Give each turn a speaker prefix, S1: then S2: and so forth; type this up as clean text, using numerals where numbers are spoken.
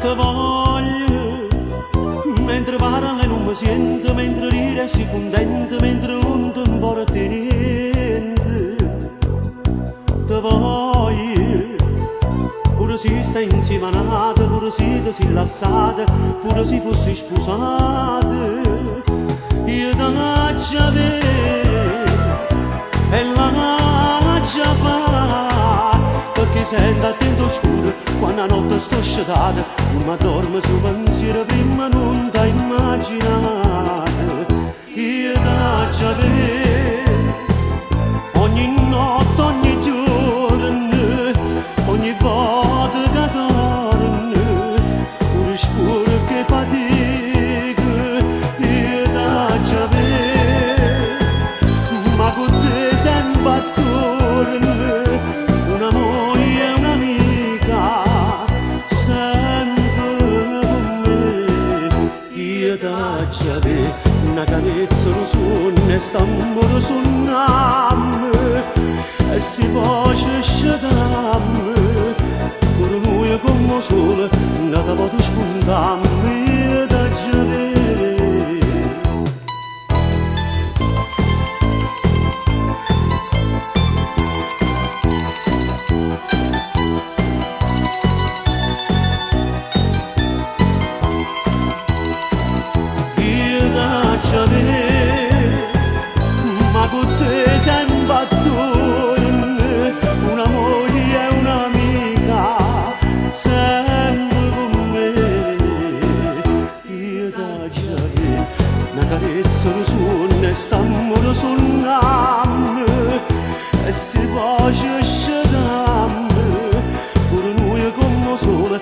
S1: Te voglio, mentre parla e non mi sento, mentre ride e si contenta, mentre non ti importa niente. Te voglio, pure se stai insieme a nata, pure se ti sei lasciata, pure se fossi sposata, io ti lascio vedere e la lascio fare, perché sento attento scuro quando la notte sto sciatata, ma dormo su pensiero prima non t'hai immaginato. Io ti lascio vedere ogni notte, ogni giorno, ogni volta che torno, pure spuro che fatica, io ti lascio vedere, ma con te sempre attorno, una moglie e un'amica, sempre con me. Io ti lascio vedere una carezza, un sogno e st'amore suonam e si voce scetam, pure noi come sole nata poco spuntam. Io ti lascio vedere. Ma con te sempre attorno, una moglie e un'amica, sempre con me. Io ti lascio vedere una carezza, un suono e st'amore suonam e si voce scetam, pure noi come sole